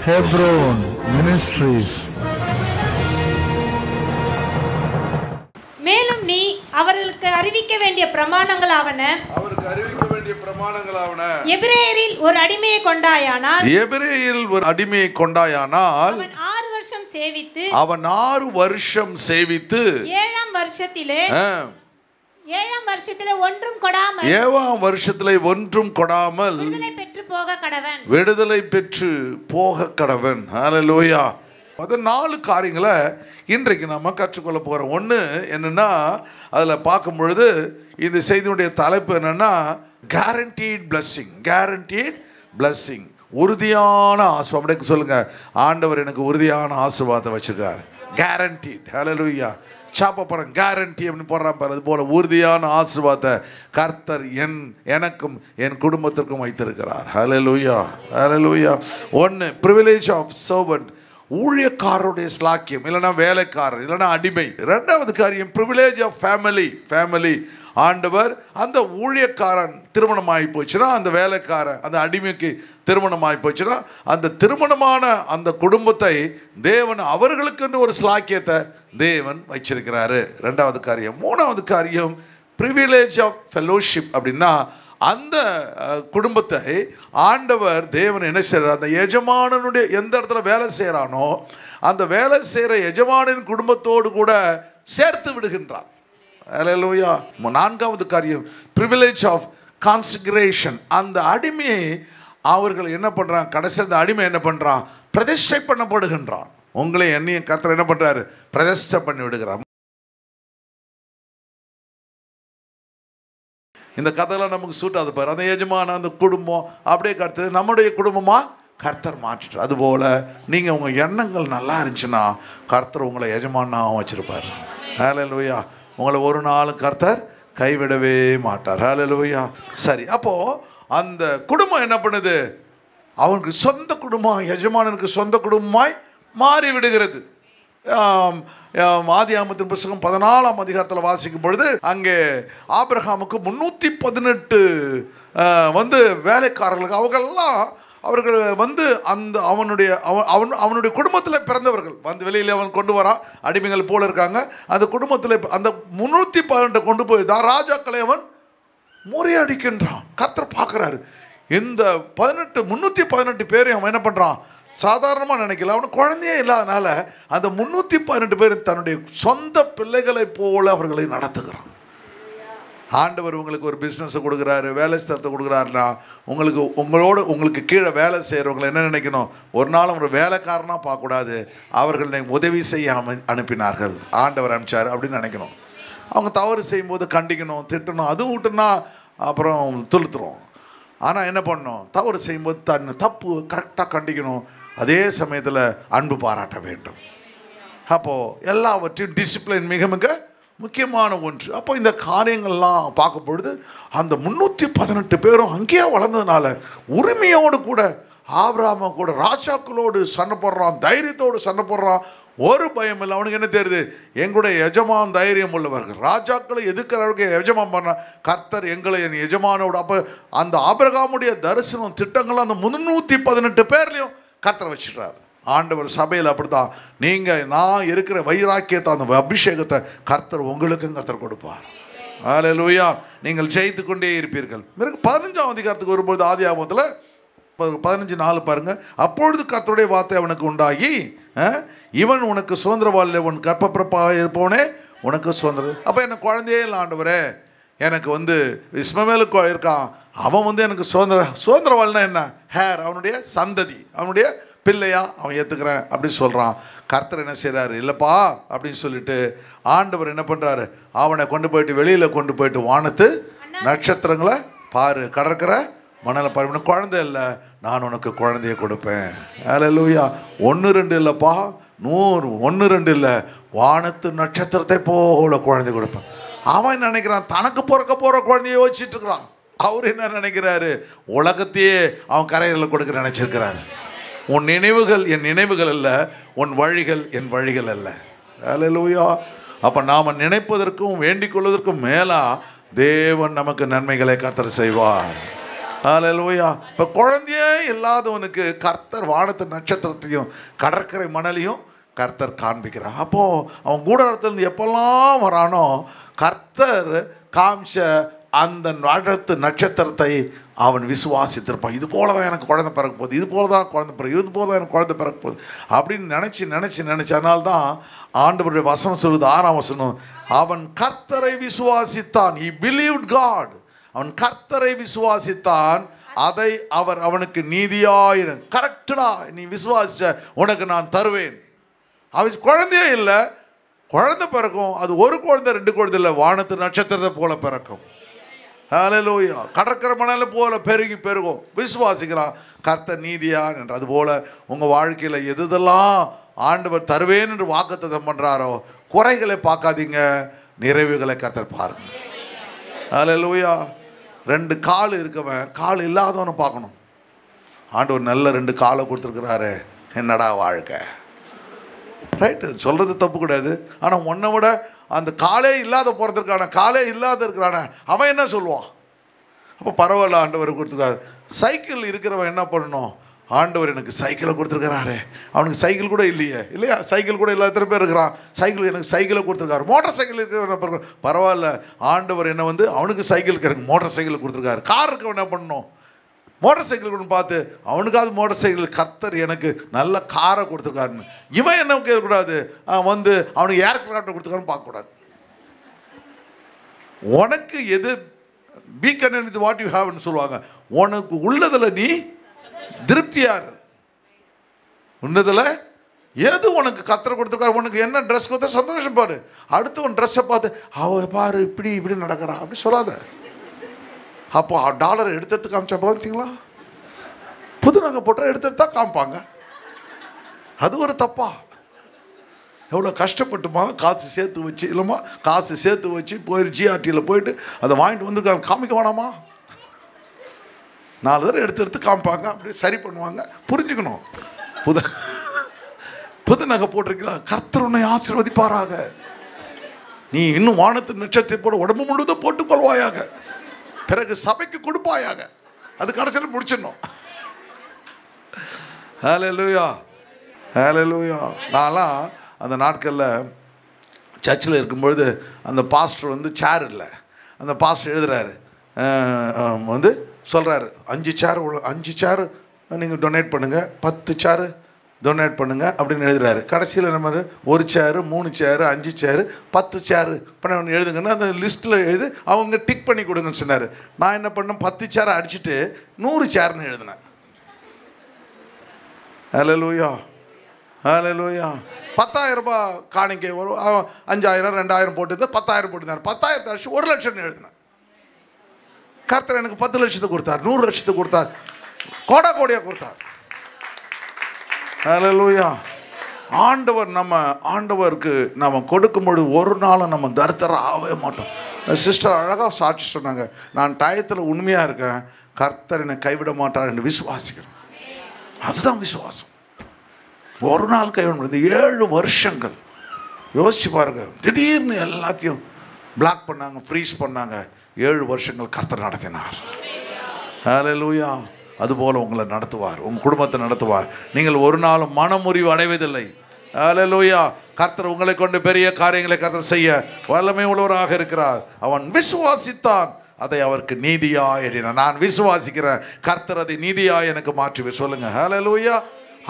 Hebron Ministries. மேலும் நீ அவர்களுக்கு அறிவிக்க வேண்டிய பிரமாணங்களாவன எபிரேயரில் ஒரு அடிமையை கொண்டாயானால் அவன் 6 வருஷம் சேவித்து 7ஆம் வருஷத்திலே ஒன்றும் கொடாமல் விடுதலை பெற்று போக கடவன். ஹல்லேலூயா. அது 4 காரியங்களை இன்றைக்கு நம்ம கற்றுக்கொள்ள போகிறோம். ஒன்று என்னென்னா, அதில் பார்க்கும் பொழுது இந்த செய்தியுடைய தலைப்பு என்னென்னா, கேரண்டீட் பிளஸ்ஸிங், உறுதியான ஆசீர்வாதம். அப்படியே சொல்லுங்கள், ஆண்டவர் எனக்கு உறுதியான ஆசீர்வாதத்தை வச்சுருக்கார். கேரண்டீட். ஹல்லேலூயா. சாப்பப்புறம் கேரண்டி அப்படின்னு போடுறான் பாரு. அது போல உறுதியான ஆசீர்வாதத்தை கர்த்தர் எனக்கும் என் குடும்பத்திற்கும் வைத்திருக்கிறார். ஹல்லேலூயா, ஹல்லேலூயா. 1, பிரிவிலேஜ் ஆஃப் சர்வன்ட், ஊழியக்காரருடைய ஸ்லாக்கியம், இல்லைன்னா வேலைக்காரர், இல்லைன்னா அடிமை. 2வது காரியம் பிரிவிலேஜ் ஆஃப் ஃபேமிலி. ஆண்டவர் அந்த ஊழியக்காரன் திருமணமாகி போச்சுன்னா, அந்த வேலைக்காரன் அந்த அடிமைக்கு திருமணமாகி போச்சுன்னா, அந்த திருமணமான அந்த குடும்பத்தை தேவன் அவர்களுக்கு ஒரு ஸ்லாக்கியத்தை தேவன் வச்சிருக்கிறாரு. 2வது காரியம். 3வது காரியம் பிரிவிலேஜ் ஆஃப் ஃபெலோஷிப். அப்படின்னா அந்த குடும்பத்தை ஆண்டவர் தேவன் என்ன செய்கிறார், அந்த எஜமானனுடைய எந்த இடத்துல வேலை செய்கிறானோ அந்த வேலை செய்கிற எஜமானின் குடும்பத்தோடு கூட சேர்த்து விடுகின்றார். ஹல்லேலூயா. 4வது காரியம் பிரிவிலேஜ் ஆஃப் கான்சிக்ரேஷன். அந்த அடிமையை அவர்கள் என்ன பண்ணுறான், கடைசியில் அந்த அடிமை என்ன பண்ணுறான், பிரதிஷ்டை பண்ணப்படுகின்றான். உங்களை என்னையும் கர்த்தர் என்ன பண்ணுறாரு, பிரதிஷ்டை பண்ணி விடுகிறார். இந்த கதையெல்லாம் நமக்கு சூட்டாது பாரு. அந்த எஜமான அந்த குடும்பம் அப்படியே கருத்து நம்முடைய குடும்பமாக கர்த்தர் மாற்றிட்டார். அதுபோல் நீங்கள் உங்கள் எண்ணங்கள் நல்லா இருந்துச்சுன்னா கர்த்தர் உங்களை எஜமானாகவும் வச்சுருப்பார். ஹல்லேலூயா. உங்களை ஒரு நாளும் கர்த்தர் கைவிடவே மாட்டார். ஹல்லேலூயா. சரி, அப்போது அந்த குடும்பம் என்ன பண்ணுது, அவனுக்கு சொந்த குடும்பம், எஜமானனுக்கு சொந்த குடும்பமாய் மாறிவிடுகிறது. ஆதியாகமத்தின் புத்தகம் 14ஆம் அதிகாரத்தில் வாசிக்கும் பொழுது அங்கே ஆபிரகாமுக்கு 318 வேலைக்காரர்களுக்கு அவர்கள் அந்த அவனுடைய குடும்பத்தில் பிறந்தவர்கள் வெளியில் அவன் கொண்டு வரான். அடிமைகள் போல இருக்காங்க. அந்த குடும்பத்தில் அந்த 318 கொண்டு போய் ராஜாக்களை அவன் முறியடிக்கின்றான். கர்த்தர் பார்க்குறாரு. இந்த 318 பேரையும் அவன் என்ன பண்ணுறான், சாதாரணமாக நினைக்கல. அவனுக்கு குழந்தையே இல்லாதனால அந்த 318 பேர் தன்னுடைய சொந்த பிள்ளைகளை போல அவர்களை நடத்துகிறான். ஆண்டவர் உங்களுக்கு ஒரு பிஸ்னஸை கொடுக்குறாரு, வேலை ஸ்தலத்தை கொடுக்குறாருன்னா உங்களுக்கு கீழே வேலை செய்கிறவங்களை என்ன நினைக்கணும், ஒரு நாள் ஒரு வேலைக்காரனாக பார்க்கக்கூடாது. அவர்கள் உதவி செய்ய அனுப்பினார்கள், ஆண்டவர் அனுப்பிச்சார் அப்படின்னு நினைக்கணும். அவங்க தவறு செய்யும்போது கண்டிக்கணும், திட்டணும். அது விட்டுனா அப்புறம் துளுத்துறோம். ஆனால் என்ன பண்ணணும், தவறு செய்யும்போது தப்பு கரெக்டாக கண்டிக்கணும். அதே சமயத்தில் அன்பு பாராட்ட வேண்டும். அப்போது எல்லாவற்றையும் டிசிப்ளின் மிக மிக முக்கியமான ஒன்று. அப்போ இந்த காரியங்கள்லாம் பார்க்கும் பொழுது அந்த 318 பேரும் அங்கேயே வளர்ந்ததுனால உரிமையோடு கூட ஆபிரகாம கூட ராஜாக்களோடு சண்டை போடுறான், தைரியத்தோடு சண்டை போடுறான். ஒரு பயம் இல்லை. அவனுக்கு என்ன தெரியுது, எங்களுடைய எஜமான் தைரியம் உள்ளவர்கள், ராஜாக்களை எதிர்க்கிறவருக்கு எஜமான் பண்ண கர்த்தர் எங்களை என் எஜமானோடு. அப்போ அந்த ஆபிரகாமுடைய தரிசனம் திட்டங்கள் அந்த 318 பேர்லையும் கர்த்தர் வச்சுட்டார். ஆண்டவர் சபையில் அப்படித்தான், நீங்கள் நான் இருக்கிற வைராக்கியத்தை அந்த அபிஷேகத்தை கர்த்தர் உங்களுக்கும் கர்த்தர் கொடுப்பார். ஹல்லேலூயா. நீங்கள் ஜெயித்து கொண்டே இருப்பீர்கள். 15ஆம் அதிகாரத்துக்கு வரும்பொழுது ஆதியாகமத்தில் 15:4 பாருங்க. அப்பொழுது கர்த்தருடைய வார்த்தை அவனுக்கு உண்டாகி, இவன் உனக்கு சுதந்திரவாளில் உன் கர்ப்பப்பிறப்பாக இருப்பவனே உனக்கு சுதந்திரம். அப்போ எனக்கு குழந்தையே இல்லை ஆண்டவரே, எனக்கு இஸ்மவேலுக்கு இருக்கான், அவன் எனக்கு சுதந்திரவாளினா என்ன, ஹேர், அவனுடைய சந்ததி, அவனுடைய பிள்ளையா அவன் ஏற்றுக்கிறேன் அப்படின்னு சொல்கிறான். கர்த்தர் என்ன செய்கிறாரு, இல்லைப்பா அப்படின்னு சொல்லிட்டு ஆண்டவர் என்ன பண்ணுறாரு, அவனை கொண்டு போயிட்டு வெளியில் கொண்டு போயிட்டு வானத்து நட்சத்திரங்களை பாரு, கடற்கரை மணலை பாரு, குழந்தை இல்லை, நான் உனக்கு குழந்தைய கொடுப்பேன். ஹல்லேலூயா. 1-2 இல்லைப்பா, 100 1-2 இல்லை, வானத்து நட்சத்திரத்தை போல குழந்தை கொடுப்பேன். அவன் நினைக்கிறான் தனக்கு பிறக்க போகிற குழந்தைய யோசிச்சுட்டு இருக்கிறான். அவர் என்ன நினைக்கிறாரு, உலகத்தையே அவன் கரைகளில் கொடுக்க நினைச்சிருக்கிறாரு. உன் நினைவுகள் என் நினைவுகள் அல்ல, உன் வழிகள் என் வழிகள் அல்ல. ஹல்லேலூயா. அப்போ நாம் நினைப்பதற்கும் வேண்டிக் கொள்வதற்கும் மேலா தேவன் நமக்கு நன்மைகளை கர்த்தர் செய்வார். ஹல்லேலூயா. இப்போ குழந்தையே இல்லாதவனுக்கு கர்த்தர் வானத்து நட்சத்திரத்தையும் கடற்கரை மணலையும் கர்த்தர் காண்பிக்கிறார். அப்போது அவன் கூடாரத்திலிருந்து எப்பெல்லாம் வரானோ கர்த்தர் காமிச்ச அந்த வானத்து நட்சத்திரத்தை அவன் விசுவாசித்திருப்பான். இது போல தான் எனக்கு குழந்தை பிறக்க போகுது, இது போல தான் குழந்தை பிறகு, இது போல தான் எனக்கு குழந்தை பிறக்க போகுது அப்படின்னு நினச்சி அதனால்தான் ஆண்டவருடைய வசனம் சொல்லுது, 6ஆம் வசனம், அவன் கர்த்தரை விசுவாசித்தான். he believed God. அவன் கர்த்தரை விசுவாசித்தான், அதை அவர் அவனுக்கு நீதியாயிரு. கரெக்டா, நீ விசுவாசிச்ச உனக்கு நான் தருவேன். அவன் குழந்தையே இல்லை, குழந்தை பிறக்கும். அது ஒரு குழந்தை 2 குழந்தை இல்லை, வானத்து நட்சத்திரத்தை போல பிறக்கும். ஹல்லேலூயா. கடற்கரை மணலை போல பெருகும். விசுவாசிக்கிறான் கர்த்தர் நீதியா என்று. அதுபோல் உங்கள் வாழ்க்கையில் எதெல்லாம் ஆண்டவர் தருவேன் என்று வாக்குத்தத்தம் பண்ணுறாரோ, குறைகளை பார்க்காதீங்க, நிறைவுகளை கர்த்தர் பாருங்க. ஹல்லேலூயா. 2 கால் இருக்கவன் கால் இல்லாதவனை பார்க்கணும். ஆண்டவர் நல்ல 2 காலை கொடுத்துருக்குறாரு, என்னடா வாழ்க்கை, ரைட்டு, சொல்கிறது தப்பு கிடையாது. ஆனால் உன்னை விட அந்த காலே இல்லாத போகிறதுக்கான காலே இல்லாத இருக்கிறான அவன் என்ன சொல்லுவான்? அப்போ பரவாயில்ல, ஆண்டவர் கொடுத்துருக்காரு. சைக்கிள் இருக்கிறவன் என்ன பண்ணணும்? ஆண்டவர் எனக்கு சைக்கிளை கொடுத்துருக்கிறாரு. அவனுக்கு சைக்கிள் கூட இல்லையா? சைக்கிள் கூட இல்லாத பேர் இருக்கிறான். எனக்கு சைக்கிளை கொடுத்துருக்காரு. மோட்டார் சைக்கிள் இருக்கிறவன் பரவாயில்ல, ஆண்டவர் என்ன அவனுக்கு சைக்கிளுக்கு எனக்கு மோட்டார் சைக்கிள் கொடுத்துருக்காரு. கார் இருக்கவன் என்ன பண்ணணும்? மோட்டார் சைக்கிள் கொண்டு பார்த்து அவனுக்காவது மோட்டார் சைக்கிள் கர்த்தர் எனக்கு நல்ல காரை கொடுத்துருக்காருன்னு இவன் என்ன கேட்கக்கூடாது, அவனுக்கு ஏர்கிராஃப்டை கொடுத்துருக்காருன்னு பார்க்கக்கூடாது. உனக்கு எது be content with what you ஹேவ்னு சொல்லுவாங்க. உனக்கு உள்ளதில் நீ திருப்தியார். உன்னதில் எது உனக்கு கர்த்தர் கொடுத்துருக்காரு, உனக்கு என்ன ட்ரெஸ் கொடுத்தா சந்தோஷப்பாடு. அடுத்தவன் ட்ரெஸ்ஸை பார்த்து அவ பாரு இப்படி நடக்கிறான் அப்படி சொல்லாத. அப்போ டாலரை எடுத்து காமிச்சா பார்த்தீங்களா, புது நகை போட்டால் எடுத்து தான் காமிப்பாங்க. அது ஒரு தப்பா? எவ்வளோ கஷ்டப்பட்டுமா காசு சேர்த்து வச்சு, இல்லைம்மா காசு சேர்த்து வச்சு போயிட்டு ஜிஆர்டியில் போயிட்டு அதை வாங்கிட்டு வந்துருக்காங்க, காமிக்க வேணாமா? 4 தடவை எடுத்து காமிப்பாங்க, அப்படியே சரி பண்ணுவாங்க. புரிஞ்சுக்கணும், புது நகை போட்டிருக்கீங்களா, கர்த்தர் உன்னை ஆசீர்வதிப்பாராக. நீ இன்னும் வானத்து நட்சத்திரம் போட உடம்பு முழுவதும் போட்டுக்கொள்வாயாக, பிறகு சபைக்கு கொடுப்பாயாக. அது கடைசியில் முடிச்சிடணும். ஹல்லேலூயா, ஹல்லேலூயா. நான்லாம் அந்த நாட்களில் சர்ச்சில் இருக்கும்பொழுது அந்த பாஸ்டர் சேர் இல்லை, அந்த பாஸ்டர் எழுதுறாரு, சொல்கிறாரு 5 சேர் நீங்கள் டொனேட் பண்ணுங்கள், 10 சேர் டொனேட் பண்ணுங்கள் அப்படின்னு எழுதுறாரு. கடைசியில் நம்ம 1 சேரு 3 சேரு 5 சேரு 10 சேரு பண்ண எழுதுங்கன்னா அந்த லிஸ்ட்டில் எழுது அவங்க டிக் பண்ணி கொடுங்கன்னு சொன்னார். நான் என்ன பண்ணேன், 10 சேரை அடிச்சுட்டு 100 சேர்னு எழுதினேன். ஹல்லேலூயா, ஹல்லேலூயா. 10,000 ரூபாய் காணிக்கை வரும், 5,000 2,000 போட்டு 10,000 போட்டுருந்தார். 10,000 அடிச்சு 1 லட்சம்னு எழுதினேன். கர்த்தர் எனக்கு 10 லட்சத்தை கொடுத்தார், 100 லட்சத்தை கொடுத்தார், கோடியாக கொடுத்தார். ஹல்லேலூயா. ஆண்டவருக்கு நம்ம கொடுக்கும்பொழுது ஒரு நாளும் நம்ம தரித்திரம் ஆகவே மாட்டோம். சிஸ்டர் அழகாக சாட்சி சொன்னாங்க, நான் டயத்தில் உண்மையாக இருக்கேன், கர்த்தர் என்னை கைவிட மாட்டார் என்று விசுவாசிக்கிறேன். அதுதான் விசுவாசம். ஒரு நாள் கைவிட முடியாது. 7 வருஷங்கள் யோசிச்சு பாருங்க, திடீர்னு எல்லாத்தையும் பிளாக் பண்ணாங்க, ஃப்ரீஸ் பண்ணாங்க. 7 வருஷங்கள் கர்த்தர் நடத்தினார். ஹல்லேலூயா. அதுபோல் உங்களை நடத்துவார், உங்கள் குடும்பத்தை நடத்துவார். நீங்கள் ஒரு நாளும் மனமுறிவு அடைவதில்லை. ஹல்லேலூயா. கர்த்தர் உங்களை கொண்டு பெரிய காரியங்களை கர்த்தர் செய்ய வல்லமை உள்ளவராக இருக்கிறார். அவன் விசுவாசித்தான், அதை அவருக்கு நீதியாய் எண்ணினான். நான் விசுவாசிக்கிறேன், கர்த்தர் அதை நீதியாய் எனக்கு மாற்றி சொல்லுங்க. ஹல்லேலூயா.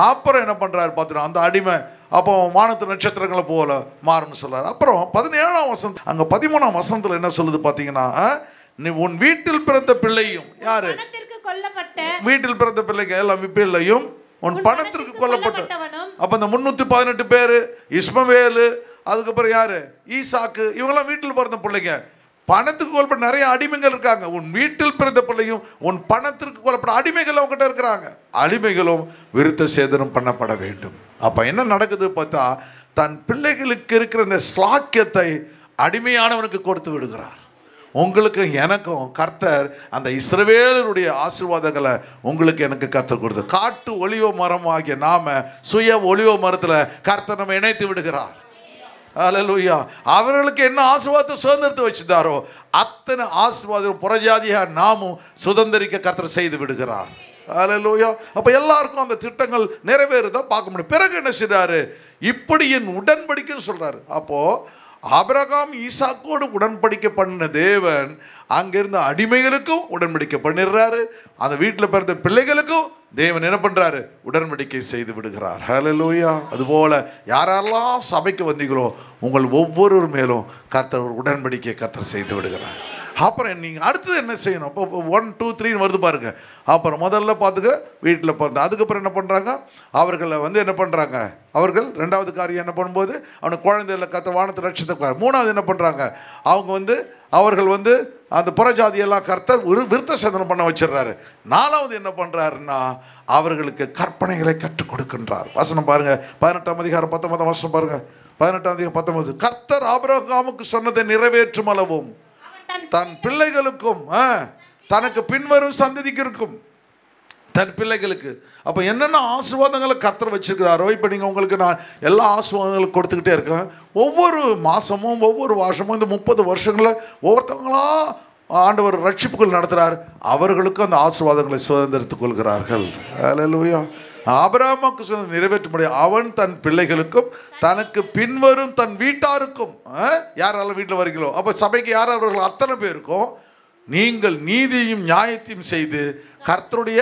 அப்புறம் என்ன பண்ணுறாரு பார்த்தீங்கன்னா, அந்த அடிமை அப்போ வானத்து நட்சத்திரங்களை போல மாறுன்னு சொல்கிறார். அப்புறம் 17ஆம் வசனம், அங்கே 13ஆம் வசனத்தில் என்ன சொல்லுது பார்த்தீங்கன்னா, நீ உன் வீட்டில் பிறந்த பிள்ளையும், யாரு வீட்டில் பிறந்த பிள்ளைங்க எல்லாம் பிள்ளையும் உன் பணத்திற்கு கொல்லப்பட்ட. அப்போ இந்த 318 பேர், இஸ்மவேலு, அதுக்கப்புறம் யாரு, ஈசாக்கு, இவங்கெல்லாம் வீட்டில் பிறந்த பிள்ளைங்க. பணத்துக்கு கொல்லப்பட்ட நிறைய அடிமைகள் இருக்காங்க. உன் வீட்டில் பிறந்த பிள்ளையும் உன் பணத்திற்கு கொல்லப்பட்ட அடிமைகள் அவங்ககிட்ட இருக்கிறாங்க. அடிமைகளும் விருத்த சேதனம் பண்ணப்பட வேண்டும். அப்போ என்ன நடக்குது பார்த்தா, தன் பிள்ளைகளுக்கு இருக்கிற இந்த ஸ்லாக்கியத்தை அடிமையானவனுக்கு கொடுத்து விடுகிறார். உங்களுக்கு எனக்கும் கர்த்தர் அந்த இஸ்ரவேலருடைய ஆசீர்வாதங்களை உங்களுக்கு எனக்கு கர்த்தர் கொடுத்து, காட்டு ஒலிவ மரம் ஆகிய நாம சுய ஒலிவ மரத்தில் கர்த்தர் நம்ம இணைத்து விடுகிறார். ஹல்லேலூயா. அவர்களுக்கு என்ன ஆசீர்வாதத்தை சுதந்திரத்தை வச்சிருந்தாரோ அத்தனை ஆசீர்வாதம் புறஜாதியாக நாமும் சுதந்திரிக்க கர்த்தர் செய்து விடுகிறார். ஹல்லேலூயா. அப்போ எல்லாருக்கும் அந்த திட்டங்கள் நிறைவேறுதான் பார்க்க முடியும். பிறகு என்ன செய்றாரு? இப்படி என் உடன்படிக்கை சொல்றாரு. அப்போ ஆபிரகாம் ஈசாக்கோடு உடன்படிக்கை பண்ண தேவன் அங்கிருந்த அடிமைகளுக்கும் உடன்படிக்கை பண்ணிடுறாரு. அந்த வீட்டில் பிறந்த பிள்ளைகளுக்கும் தேவன் என்ன பண்றாரு? உடன்படிக்கை செய்து விடுகிறார். ஹல்லேலூயா. அதுபோல யாரெல்லாம் சபைக்கு வந்தீங்களோ உங்கள் ஒவ்வொரு மேலும் கர்த்தர் ஒரு உடன்படிக்கை கர்த்தர் செய்து விடுகிறார். அப்புறம் நீங்கள் அடுத்தது என்ன செய்யணும்? இப்போ 1 2 3 வருது பாருங்க. அப்புறம் முதல்ல பார்த்துக்க வீட்டில் பிறந்த, அதுக்கப்புறம் என்ன பண்ணுறாங்க? அவர்களை என்ன பண்ணுறாங்க? அவர்கள் ரெண்டாவது காரியம் என்ன பண்ணும்போது அவனுக்கு குழந்தைகளை கர்த்தர் வானத்தை ரட்சித்த. மூணாவது என்ன பண்ணுறாங்க? அவங்க அவர்கள் அந்த புறஜாதியெல்லாம் கர்த்தர் விருத்த சேதனம் பண்ண வச்சிடுறாரு. நாலாவது என்ன பண்ணுறாருன்னா அவர்களுக்கு கற்பனைகளை கற்றுக் கொடுக்கின்றார். வசனம் பாருங்க, 18ஆம் அதிகாரம் 19ஆம் வசனம் பாருங்க. 18ஆம் அதிகாரம் 19. கர்த்தர் ஆபிரகாமுக்கு சொன்னதை நிறைவேற்றும் அளவும் தன் பிள்ளைகளுக்கும் தனக்கு பின்வரும் சந்ததிக்கு இருக்கும் தன் பிள்ளைகளுக்கு. அப்போ என்னென்ன ஆசீர்வாதங்களை கர்த்தர் வச்சிருக்கிறாரோ, இப்போ நீங்கள் உங்களுக்கு நான் எல்லா ஆசீர்வாதங்களும் கொடுத்துக்கிட்டே இருக்கேன். ஒவ்வொரு மாதமும் ஒவ்வொரு வருஷமும் இந்த 30 வருஷங்களில் ஒவ்வொருத்தவங்களா ஆண்டவர் ரட்சிப்புகள் நடத்துகிறார். அவர்களுக்கும் அந்த ஆசீர்வாதங்களை சுதந்திரத்துக் கொள்கிறார்கள். ஹல்லேலூயா. ஆபிரகாமுக்கு சொன்ன நிறைவேற்ற முடியும். அவன் தன் பிள்ளைகளுக்கும் தனக்கு பின்வரும் தன் வீட்டாருக்கும். யாரெல்லாம் வீட்டில் வரீங்களோ அப்போ சபைக்கு யார் அவர்கள் அத்தனை பேருக்கும் நீங்கள் நீதியும் நியாயத்தையும் செய்து கர்த்தருடைய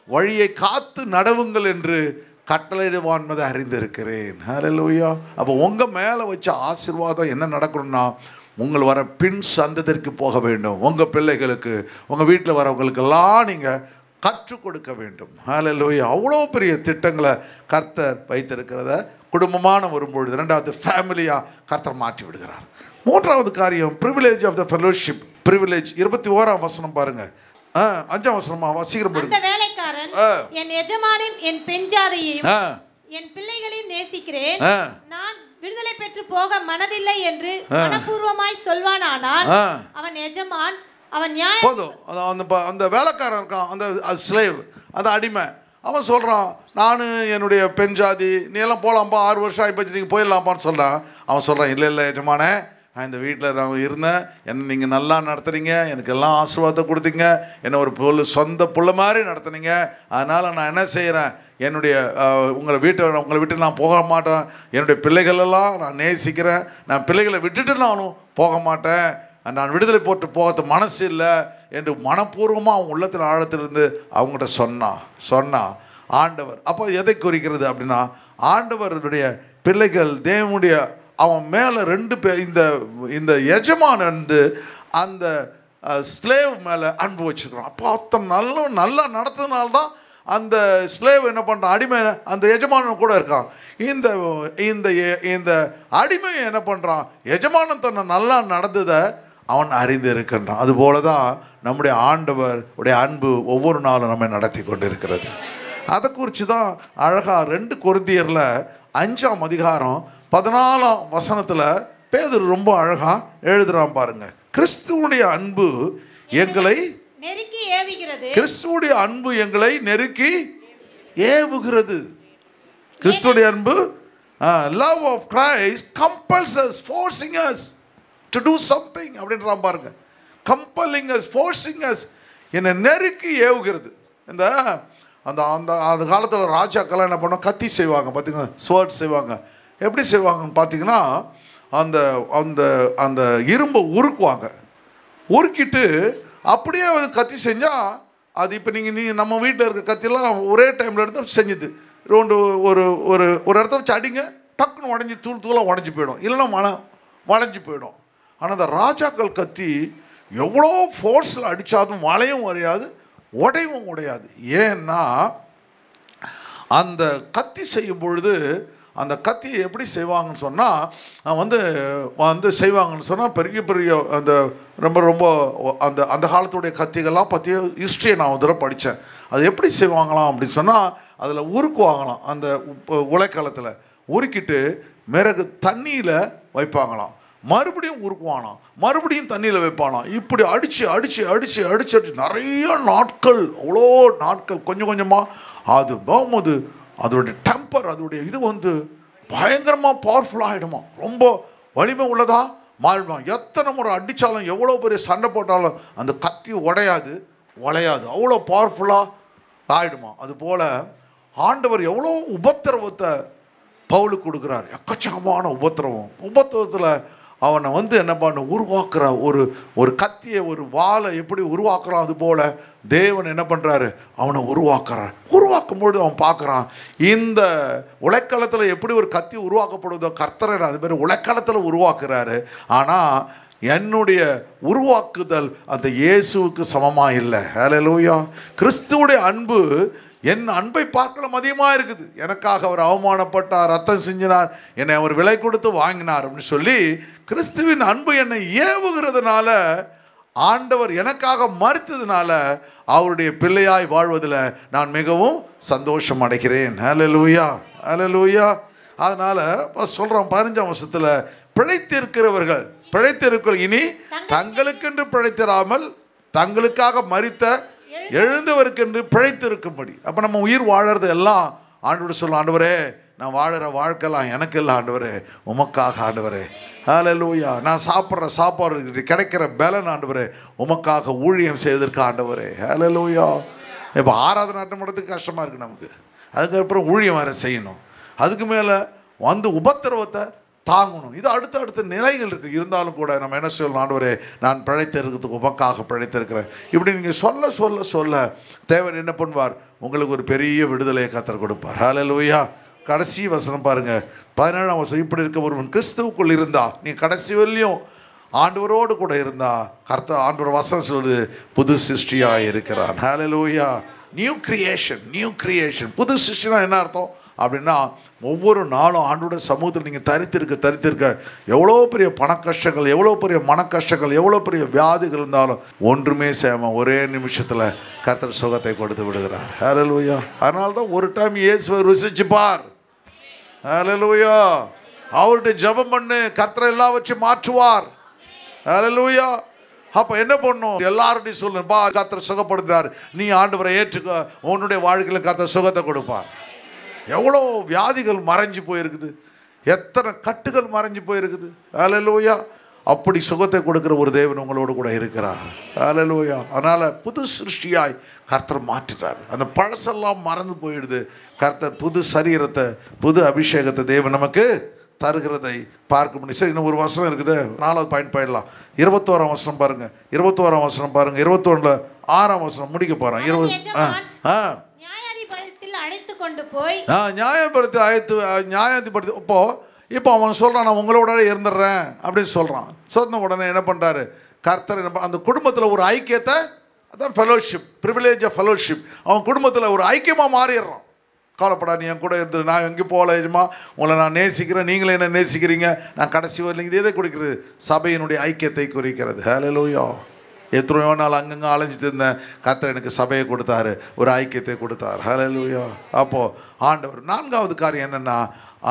வழியை காத்து நடவுங்கள் என்று கட்டளையிடுவான் என்பதை அறிந்திருக்கிறேன். ஹல்லேலூயா. அப்போ உங்கள் மேலே வச்ச ஆசீர்வாதம் என்ன நடக்கணும்னா உங்கள் வர பின் சந்ததிக்கு போக வேண்டும். உங்கள் பிள்ளைகளுக்கு உங்கள் வீட்டில் வரவங்களுக்கெல்லாம் நீங்கள் கற்றுக் கொடுக்க வேண்டும். ஹல்லேலூயா. அவ்வளோ பெரிய திட்டங்களை கர்த்தர் வைத்திருக்கிறத குடும்பமான வரும்பொழுது ரெண்டாவது ஃபேமிலியாக கர்த்தர் மாற்றி விடுகிறார். மூன்றாவது காரியம் privilege of the fellowship. Privilege 21ஆம் வசனம் பாருங்க. 5ஆம் வசனமா சீக்கிரம் படிங்க. அந்த வேலைக்காரன் என் எஜமானின் என் பெண்ஜாதியையும் என் பிள்ளைகளையும் நேசிக்கிறேன், நான் விடுதலை பெற்று போக மனதில்லை என்று மனப்பூர்வமாய் சொல்வானானால் அவன் எஜமான் அவன் நியாயம் போதும். அந்த வேலைக்காரன் இருக்கான், அந்த ஸ்லேவ், அந்த அடிமை, அவன் சொல்கிறான் நான் என்னுடைய பெண் ஜாதி நீ எல்லாம் போகலாம்ப்பா, 6 வருஷம் ஆகிப்போச்சு நீங்கள் போயிடலாம்ப்பான்னு சொல்கிறான். அவன் சொல்கிறான் இல்லை இல்லை எஜமானே, நான் இந்த வீட்டில் நான் இருந்தேன், என்னை நீங்கள் நல்லா நடத்துனீங்க, எனக்கு எல்லாம் ஆசீர்வாதத்தை கொடுத்தீங்க, என்னை ஒரு சொந்த புள்ள மாதிரி நடத்துனீங்க, அதனால் நான் என்ன செய்கிறேன், என்னுடைய உங்களை விட்டு நான் போக மாட்டேன், என்னுடைய பிள்ளைகளெல்லாம் நான் நேசிக்கிறேன், நான் பிள்ளைகளை விட்டுட்டு நானும் போக மாட்டேன், நான் விடுதலை போட்டு போகிறது மனசு இல்லை என்று மனப்பூர்வமாக அவங்க உள்ளத்தில் ஆழத்திலிருந்து அவங்ககிட்ட சொன்னா ஆண்டவர். அப்போ எதை குறிக்கிறது அப்படின்னா ஆண்டவருடைய பிள்ளைகள் தேவனுடைய அவன் மேலே 2 பேர் இந்த எஜமான் அந்த ஸ்லேவ் மேலே அன்பு வச்சுக்கிறான். அப்போ அத்தனை நல்லா நடத்துனால்தான் அந்த ஸ்லேவ் என்ன பண்ணுறான், அடிமை அந்த எஜமானன் கூட இருக்கான். இந்த அடிமை என்ன பண்ணுறான், எஜமானன் தன்னை நல்லா நடந்ததை அவன் அறிந்து இருக்கின்றான். அதுபோல தான் நம்முடைய ஆண்டவர் உடைய அன்பு ஒவ்வொரு நாளும் நம்மை நடத்தி கொண்டு இருக்கிறது. அதை குறித்து தான் அழகாக 2 கொரிந்தியரில் 5ஆம் அதிகாரம் 14ஆம் வசனத்தில் பேதுரு ரொம்ப அழகாக எழுதுறான் பாருங்க. கிறிஸ்துவுடைய அன்பு எங்களை நெருக்கி ஏவுகிறது. கிறிஸ்துவுடைய அன்பு எங்களை நெருக்கி ஏவுகிறது. கிறிஸ்துவுடைய அன்பு love of Christ compels us, forcing us to do something அப்படின்றான் பாருங்க. compelling us, forcing us, என்னை நெருக்கி ஏவுகிறது. இந்த அந்த அந்த அந்த காலத்தில் ராஜாக்கெல்லாம் என்ன பண்ணோம், கத்தி செய்வாங்க பார்த்தீங்கன்னா, ஸ்வர்ட் செய்வாங்க. எப்படி செய்வாங்கன்னு பார்த்தீங்கன்னா அந்த அந்த அந்த இரும்பை உருக்குவாங்க, உருக்கிட்டு அப்படியே கத்தி செஞ்சால் அது இப்போ நீங்கள் நம்ம வீட்டில் இருக்க கத்தியெல்லாம் ஒரே டைமில் எடுத்து செஞ்சுது ஒரு ஒரு ஒரு இடத்த வச்சு அடிங்க, டக்குன்னு உடஞ்சி தூளாக உடஞ்சி போயிடும், இல்லைன்னா வளைஞ்சி போயிடும். ஆனால் அந்த ராஜாக்கள் கத்தி எவ்வளோ ஃபோர்ஸில் அடித்தாலும் வளையும் வரையாது, உடையும் உடையாது. ஏன்னா அந்த கத்தி செய்யும் பொழுது அந்த கத்தியை எப்படி செய்வாங்கன்னு சொன்னால் செய்வாங்கன்னு சொன்னால் பெரிய பெரிய அந்த ரொம்ப அந்த அந்த காலத்துடைய கத்திகள்லாம் பற்றிய ஹிஸ்ட்ரியை நான் ஒரு தடவை படித்தேன். அது எப்படி செய்வாங்களாம் அப்படின்னு சொன்னால் அதில் உருக்குவாங்களாம், அந்த உலைக்காலத்தில் உருக்கிட்டு மிளகு தண்ணியில் வைப்பாங்களாம், மறுபடியும் உருக்குவானாம், மறுபடியும் தண்ணியில் வைப்பானாம். இப்படி அடித்து நிறைய நாட்கள், அவ்வளோ நாட்கள் கொஞ்சம் கொஞ்சமாக அது போகும்போது அதோடைய டெம்பர், அதோடைய இது பயங்கரமாக பவர்ஃபுல்லாக ஆகிடுமா, ரொம்ப வலிமை உள்ளதா மாறுமா. எத்தனை முறை அடித்தாலும் எவ்வளோ பெரிய சண்டை போட்டாலும் அந்த கத்தி உடையாது, வளையாது, அவ்வளோ பவர்ஃபுல்லாக ஆகிடுமா. அதுபோல் ஆண்டவர் எவ்வளோ உபத்திரவத்தை பவுலுக்கு கொடுக்குறார். எக்கச்சக்கமான உபத்திரவத்தில் அவனை என்ன பண்ண உருவாக்குற ஒரு கத்தியை, ஒரு வாளை எப்படி உருவாக்குறான், அதுபோல் தேவன் என்ன பண்ணுறாரு, அவனை உருவாக்கும்பொழுது அவன் பார்க்குறான், இந்த உலைக்களத்தில் எப்படி ஒரு கத்தி உருவாக்கப்படுவதோ கர்த்தரை அதுமாரி உலைக்களத்தில் உருவாக்குறாரு. ஆனால் என்னுடைய உருவாக்குதல் அந்த இயேசுவுக்கு சமமாக இல்லை. ஹல்லேலூயா. கிறிஸ்துவுடைய அன்பு என் அன்பை பார்க்கலாம் அதிகமாக இருக்குது. எனக்காக அவர் அவமானப்பட்டார், ரத்தம் சிந்தினார், என்னை அவர் விலை கொடுத்து வாங்கினார் அப்படின்னு சொல்லி கிறிஸ்துவின் அன்பு என்னை ஏவுகிறதுனால, ஆண்டவர் எனக்காக மறுத்ததுனால அவருடைய பிள்ளையாய் வாழ்வதில் நான் மிகவும் சந்தோஷம் அடைகிறேன். ஹல்லேலூயா, ஹல்லேலூயா. அதனால் சொல்கிறோம் 15ஆம் வருஷத்தில் பிழைத்திருக்கிறவர்கள் இனி தங்களுக்கென்று பிழைத்திராமல் தங்களுக்காக மரித்த எழுந்தவருக்கென்று பிழைத்திருக்கும்படி. அப்போ நம்ம உயிர் வாழறது எல்லாம் ஆண்டவர் சொல்லும், ஆண்டவரே நான் வாழற வாழ்க்கைலாம் எனக்கு இல்லை ஆண்டவரே, உமக்காக ஆண்டவரே. ஹல்லேலூயா. நான் சாப்பிட்ற சாப்பாடு கிடைக்கிற பலன் ஆண்டவரே, உமக்காக ஊழியம் செய்வதற்கு ஆண்டவரே. ஹல்லேலூயா. இப்போ ஆராதனை நாட்டம் பண்ணுறதுக்கு கஷ்டமாக இருக்குது நமக்கு, அதுக்கப்புறம் ஊழியம் வேறு செய்யணும், அதுக்கு மேலே உபத்திரவத்தை தாங்கணும். இது அடுத்த நிலைகள் இருக்குது. இருந்தாலும் கூட நம்ம என்ன சொல்லணும், ஆண்டவரே நான் பிழைத்திருக்கிறதுக்கு உமக்காக பிழைத்திருக்கிறேன். இப்படி நீங்கள் சொல்ல தேவன் என்ன பண்ணுவார், உங்களுக்கு ஒரு பெரிய விடுதலையை கர்த்தர் கொடுப்பார். ஹல்லேலூயா. கடைசி வசனம் பாருங்கள், 17ஆம் வசனம். இப்படி இருக்க ஒருவன் கிறிஸ்துவுக்குள் இருந்தா, நீ கடைசி வரையிலும் ஆண்டவரோடு கூட இருந்தா, ஆண்டவர் வசனம் சொல்லுது, புது சிருஷ்டியாக இருக்கிறான். ஹல்லேலூயா. New creation. புது சிருஷ்டினா என்ன அர்த்தம் அப்படின்னா, ஒவ்வொரு நாளும் ஆண்டோட சமூகத்தில் நீங்கள் தரித்திருக்க எவ்வளோ பெரிய பண கஷ்டங்கள், எவ்வளோ பெரிய மன கஷ்டங்கள், எவ்வளோ பெரிய வியாதிகள் இருந்தாலும் ஒன்றுமே செய்யாமல் ஒரே நிமிஷத்தில் கர்த்தர் சுகத்தை கொடுத்து விடுகிறார். ஹல்லேலூயா. அதனால தான் ஒரு டைம் இயேசுவை ருசிச்சு பார். ஹல்லேலூயா. அவர்கிட்ட ஜெபம் பண்ணு, கர்த்தர் எல்லாவற்றையும் மாற்றுவார். ஹல்லேலூயா. அப்போ என்ன பண்ணும், எல்லார்ட்டையும் சொல்லணும், பா கர்த்தர் சுகப்படுத்துறார், நீ ஆண்டவரை ஏற்றுக்க, உன்னுடைய வாழ்க்கையில் கர்த்தர் சுகத்தை கொடுப்பார். எவ்வளோ வியாதிகள் மறைஞ்சு போயிருக்குது, எத்தனை கட்டுகள் மறைஞ்சு போயிருக்குது. ஹல்லேலூயா. அப்படி சுகத்தை கொடுக்குற ஒரு தேவன் உங்களோடு கூட இருக்கிறார். ஹல்லேலூயா. அதனால் புது சிருஷ்டியாய் கர்த்தர் மாற்றிட்டார். அந்த பழசெல்லாம் மறந்து போயிடுது. கர்த்தர் புது சரீரத்தை, புது அபிஷேகத்தை தேவன் நமக்கு தருகிறதை பார்க்க முடியும். சரி, இன்னும் ஒரு வசனம் இருக்குது, 4வது பாயிண்ட் போயிடலாம். 21ஆம் வசனம் பாருங்கள். 21ஆம் வசனம் பாருங்கள். 21ல் 6ஆம் வசனம் முடிக்க போகிறோம். 20 அழைத்து கொண்டு போய் நியாயப்படுத்தி இப்போ அவன் சொல்கிறான், நான் உங்களோட இருந்துடுறேன் அப்படின்னு சொல்கிறான். சொன்ன உடனே என்ன பண்ணுறாரு கர்த்தர், அந்த குடும்பத்தில் ஒரு ஐக்கியத்தை, அதான் ஃபெலோஷிப், ப்ரிவிலேஜ் ஆஃப் ஃபெலோஷிப், அவன் குடும்பத்தில் ஒரு ஐக்கியமாக மாறிடுறான். கவலைப்படா, நீ என் கூட இருந்து, நான் எங்கேயும் போகல எஜமா, உங்களை நான் நேசிக்கிறேன், நீங்களே என்ன நேசிக்கிறீங்க, நான் கடைசி வரல. இது எதை குறிக்கிறது, சபையினுடைய ஐக்கியத்தை குறிக்கிறது. ஹல்லேலூயா. எத்தனையோ நாள் அங்கங்கே அலைஞ்சிட்டு இருந்தேன், கர்த்தர் எனக்கு சபையை கொடுத்தாரு, ஒரு ஐக்கியத்தை கொடுத்தார். ஹல்லேலூயா. அப்போது ஆண்டவர் 4வது காரியம் என்னென்னா,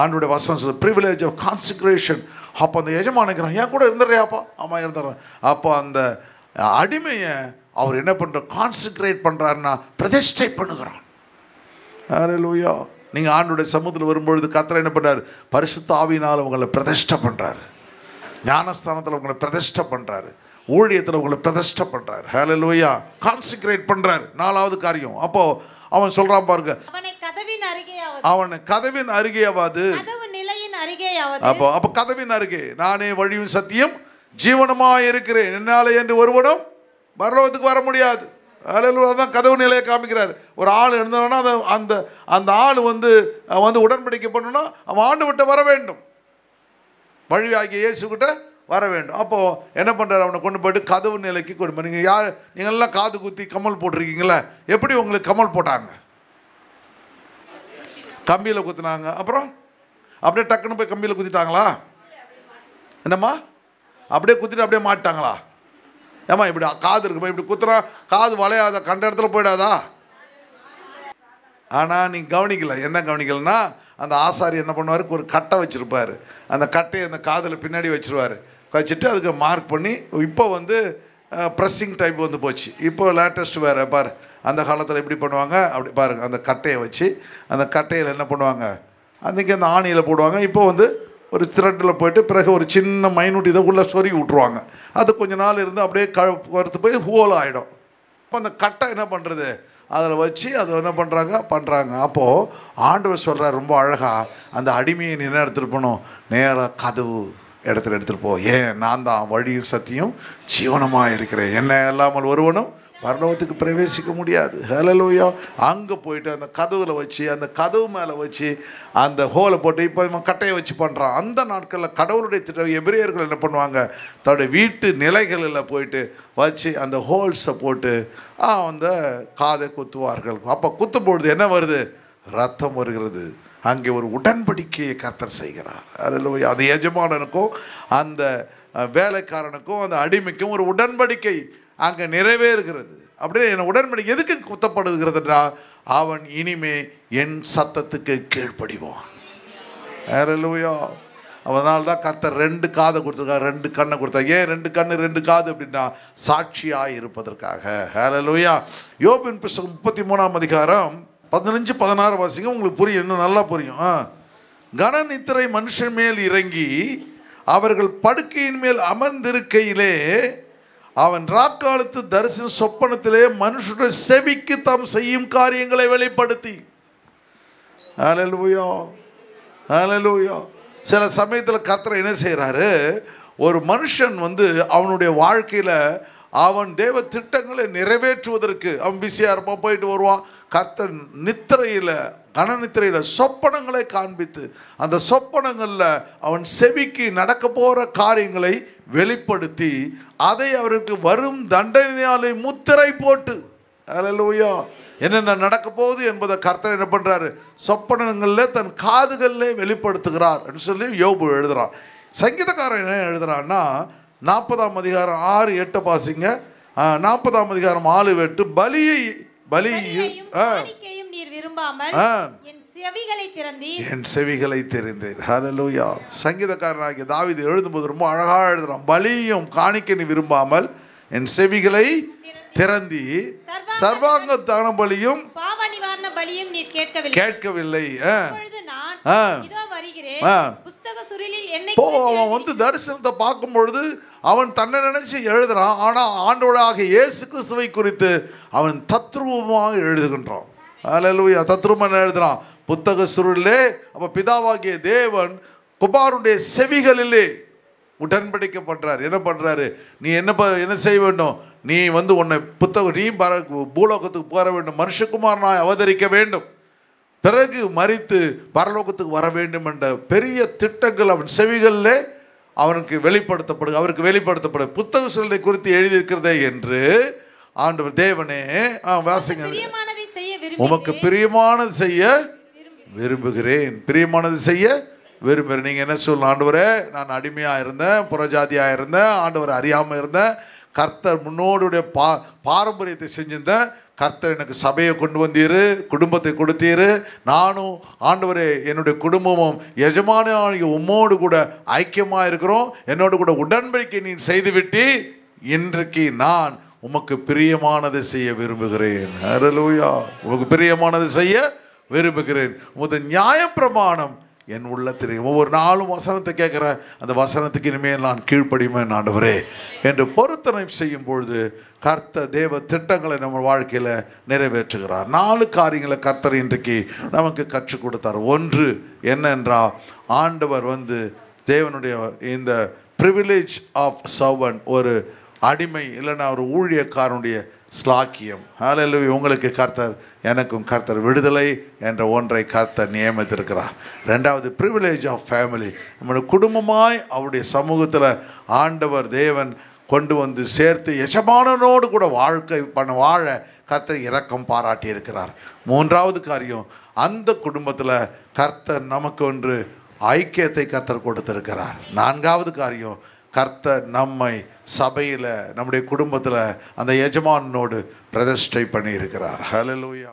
ஆண்டோடைய வசனம் சொல்ல ப்ரிவிலேஜ் ஆஃப் கான்சிக்ரேஷன். அப்போ அந்த எஜமானிக்கிறான், என் கூட இருந்துடுறியாப்பா, ஆமாம் இருந்துடுறேன். அப்போ அந்த அடிமையை அவர் என்ன பண்ணுற, கான்சிக்ரேட் பண்ணுறாருன்னா பிரதிஷ்டை பண்ணுகிறான். ஹல்லேலூயா. நீங்கள் ஆண்டோடைய சமூகத்தில் வரும்பொழுது கர்த்தர் என்ன பண்ணுறாரு, பரிசுத்த ஆவியினால் உங்களை பிரதிஷ்டை பண்ணுறாரு, ஞானஸ்தானத்தில் உங்களை பிரதிஷ்டை பண்ணுறாரு, ஊழியத்தில் உங்களை பிரதிஷ்டை பண்ணுறாரு. ஹல்லேலூயா. கான்சிக்ரேட் பண்ணுறாரு. 4வது காரியம். அப்போது அவன் சொல்கிறான் பாருங்க, அவனை கதவின் அருகேயாவது, அப்போ கதவின் அருகே, நானே வழியும் சத்தியம் ஜீவனமாக இருக்கிறேன், என்னாலே என்று ஒருவனும் பரலோகத்துக்கு வர முடியாது. ஹல்லேலூயா. தான் கதவு நிலையை காமிக்கிறார். ஒரு ஆள் இருந்தவனா அந்த ஆள் உடன்படிக்கை பண்ணணும்னா அவன் ஆண்டு விட்டு வர வேண்டும், வழியாகிய இயேசுக்கிட்ட வர வேண்டும். அப்போது என்ன பண்ணுறாரு, அவனை கொண்டு போய்ட்டு கதவு நிலைக்கு கொண்டு போய், நீங்கள் எல்லாம் காது குத்தி கமல் போட்டிருக்கீங்களே, எப்படி உங்களுக்கு கமல் போட்டாங்க, கம்பியில் குத்தினாங்க, அப்புறம் அப்படியே டக்குன்னு போய் கம்பியில் குத்திட்டாங்களா, என்னம்மா அப்படியே குத்திட்டு அப்படியே மாட்டாங்களா, ஏம்மா இப்படி காது இருக்குமா, இப்படி குத்துறா காது வளையாதா, கண்ட இடத்துல போயிடாதா. ஆனால் நீ கவனிக்கல, என்ன கவனிக்கலன்னா, அந்த ஆசாரி என்ன பண்ணுவார், ஒரு கட்டை வச்சுருப்பார், அந்த கட்டையை அந்த காதில் பின்னாடி வச்சுருவார், வச்சுட்டு அதுக்கு மார்க் பண்ணி, இப்போ ப்ரெஸ்ஸிங் டைப் போச்சு, இப்போ லேட்டஸ்ட் வேறு பாரு. அந்த காலத்தில் எப்படி பண்ணுவாங்க, அப்படி பாருங்கள், அந்த கட்டையை வச்சு அந்த கட்டையில் என்ன பண்ணுவாங்க, அன்றைக்கி அந்த ஆணியில் போடுவாங்க, இப்போ ஒரு த்ரெட்டில் போயிட்டு பிறகு ஒரு சின்ன மைனூட் இதை உள்ளே சொருகி விட்ருவாங்க. அது கொஞ்ச நாள் இருந்து அப்படியே கருத்து போய் ஹோல் ஆகிடும். அப்போ அந்த கட்டை என்ன பண்ணுறது, அதில் வச்சு அதை என்ன பண்ணுறாங்க. அப்போது ஆண்டவர் சொல்கிறார் ரொம்ப அழகாக, அந்த அடிமையை நீ என்ன எடுத்துகிட்டு போகணும், நேராக கதவு இடத்துல எடுத்துகிட்டு போ. ஏன், நான் தான் வழியும் சத்தியம் ஜீவனமாக இருக்கிறேன், என்ன இல்லாமல் ஒருவனும் பரலோகத்துக்கு பிரவேசிக்க முடியாது. ஹல்லேலூயா. அங்கே போயிட்டு அந்த கதவுல வச்சு, அந்த கதவு மேலே வச்சு அந்த ஹோலை போட்டு, இப்போ இவன் கட்டையை வச்சு பண்ணுறான். அந்த நாட்களில் கடவுளுடைய திட்டம் எபிரேயர்கள் என்ன பண்ணுவாங்க, தன்னுடைய வீட்டு நிலைகளில் போயிட்டு வச்சு அந்த ஹோல்ஸை போட்டு அந்த காதை குத்துவார்கள். அப்போ குத்தும் பொழுது என்ன வருது, ரத்தம் வருகிறது. அங்கே ஒரு உடன்படிக்கையை கர்த்தர் செய்கிறார். ஹல்லேலூயா. அது எஜமானனுக்கும் அந்த வேலைக்காரனுக்கும் அந்த அடிமைக்கும் ஒரு உடன்படிக்கை அங்கே நிறைவேறுகிறது. அப்படியே என்ன உடன்படிக்கை எதுக்கு குத்தப்படுகிறதுன்றா, அவன் இனிமே என் சத்தத்துக்கு கீழ்ப்படிவான். ஹல்லேலூயா. அதனால தான் கர்த்தர் 2 காதை கொடுத்துருக்காரு, 2 கண்ணை கொடுத்தாங்க. ஏன் 2 கண்ணு 2 காது அப்படின்னா, சாட்சியாக இருப்பதற்காக. ஹல்லேலூயா. யோபின் புஸ்தகம் 33ஆம் அதிகாரம் 15-16 வாசிங்க, உங்களுக்கு புரியும், இன்னும் நல்லா புரியும். கன நித்திரை மனுஷன் மேல் இறங்கி அவர்கள் படுக்கையின் மேல் அமர்ந்திருக்கையிலே அவன் ராக்காலத்து தரிசன சொப்பனத்திலே மனுஷனுடைய செவிக்கு தாம் செய்யும் காரியங்களை வெளிப்படுத்தி. ஹல்லேலூயா, ஹல்லேலூயா. சில சமயத்தில் கர்த்தர் என்ன செய்கிறாரு, ஒரு மனுஷன் அவனுடைய வாழ்க்கையில் அவன் தேவ திட்டங்களை நிறைவேற்றுவதற்கு அவன் பிஸியாக இருப்பான், போயிட்டு வருவான். கர்த்தர் நித்திரையில், கனநித்திரையில் சொப்பனங்களை காண்பித்து அந்த சொப்பனங்களில் அவன் செவிக்கு நடக்க போகிற காரியங்களை வெளிப்படுத்தி அதை அவருக்கு வரும் தண்டனையாலே முத்திரை போட்டு, ஹல்லேலூயா, என்னென்ன நடக்க போகுது என்பதை கர்த்தர் என்ன பண்ணுறாரு, சொப்பனங்களில் தன் காதுகளிலே வெளிப்படுத்துகிறார் என்று சொல்லி யோபு எழுதுகிறான். சங்கீதக்காரன் என்ன எழுதுறான்னா, 40ஆம் அதிகாரம் 6-8 பாசிங்க. 40ஆம் அதிகாரம் 4-8, பலியையும் நீர் விரும்பாமல் என் செவிகளை திறந்தீர். ஹல்லேலூயா. சங்கீதக்காரனாகிய தாவீது எழுதும்போது ரொம்ப அழகாக எழுதுறான், பலியும் காணிக்கை நீ விரும்பாமல் என் செவிகளை திறந்தி சர்வாங்க தான பலியும் பாவ நிவாரண பலியும் நீர் கேட்கவில்லை. அவன் தரிசனத்தை பார்க்கும் பொழுது அவன் தன்னை நினைச்சு எழுதுறான். ஆனா ஆண்டவராக இயேசு கிறிஸ்துவை குறித்து அவன் தத்ரூபமாக எழுதுகின்றான். ஹல்லேலூயா. தத்ரூபமாக எழுதுறான் புத்தக சுருளிலே. அப்ப பிதாவாகிய தேவன் குமாரனுடைய செவிகளிலே உடன்படிக்கை பண்றார். என்ன பண்றாரு, நீ என்ன செய்ய வேண்டும், நீ உன்னை நீ பூலோகத்துக்கு போக வேண்டும், மனுஷகுமாரனாய் அவதரிக்க வேண்டும், பிறகு மரித்து பரலோகத்துக்கு வர வேண்டும் என்ற பெரிய திட்டங்கள் அவன் செவிகளிலே அவருக்கு வெளிப்படுத்தப்படும். புத்தக சுருளை குறித்து எழுதியிருக்கிறதே என்று ஆண்டவர் தேவனே வாசிங்க, உமக்கு பிரியமானது செய்ய விரும்புகிறேன், பிரியமானது செய்ய விரும்புகிறேன். நீங்கள் என்ன சொல்லணும், ஆண்டவரே நான் அடிமையாக இருந்தேன், புறஜாதியாக இருந்தேன், ஆண்டவரை அறியாமல் இருந்தேன், கர்த்தர் முன்னோடுடைய பாரம்பரியத்தை செஞ்சிருந்தேன், கர்த்தர் எனக்கு சபையை கொண்டு வந்தீரு, குடும்பத்தை கொடுத்தீரு, நானும் ஆண்டவரே என்னுடைய குடும்பமும் எஜமான உம்மோடு கூட ஐக்கியமாக இருக்கிறோம், என்னோடு கூட உடன்படிக்கை நீ செய்துவிட்டு இன்றைக்கு நான் உமக்கு பிரியமானதை செய்ய விரும்புகிறேன். ஹல்லேலூயா. உமக்கு பிரியமானதை செய்ய விரும்புகிறேன். உமது நியாயப்பிரமாணம் என் உள்ளத்திலே, ஒவ்வொரு நாளும் வசனத்தை கேட்குறேன், அந்த வசனத்துக்கு இனிமேல் நான் கீழ்ப்படியுமே ஆண்டவரே என்று பொருத்தனை செய்யும் பொழுது கர்த்தர் தேவ திட்டங்களை நம்ம வாழ்க்கையில் நிறைவேற்றுகிறார். 4 காரியங்களை கர்த்தர் இன்றைக்கு நமக்கு கற்றுக் கொடுத்தார். ஒன்று என்னென்றால், ஆண்டவர் தேவனுடைய இந்த ப்ரிவிலேஜ் ஆஃப் சர்வன்ட், ஒரு அடிமை இல்லைன்னா ஒரு ஊழியக்காரனுடைய ஸ்லாக்கியம். ஹல்லேலூயா. உங்களுக்கு கர்த்தர், எனக்கும் கர்த்தர் விடுதலை என்ற ஒன்றை கர்த்தர் நியமித்திருக்கிறார். 2வது ப்ரிவிலேஜ் ஆஃப் ஃபேமிலி, நம்முடைய குடும்பமாய் அவருடைய சமூகத்தில் ஆண்டவர் தேவன் கொண்டு சேர்த்து எஜமானனோடு கூட வாழ கர்த்தர் இரக்கம் பாராட்டி இருக்கிறார். 3வது காரியம், அந்த குடும்பத்தில் கர்த்தர் நமக்கு ஒன்று ஐக்கியத்தை கர்த்தர் கொடுத்திருக்கிறார். 4வது காரியம், கர்த்தர் நம்மை சபையில் நம்முடைய குடும்பத்தில் அந்த எஜமானனோடு பிரதிஷ்டை பண்ணி இருக்கிறார். ஹல்லேலூயா.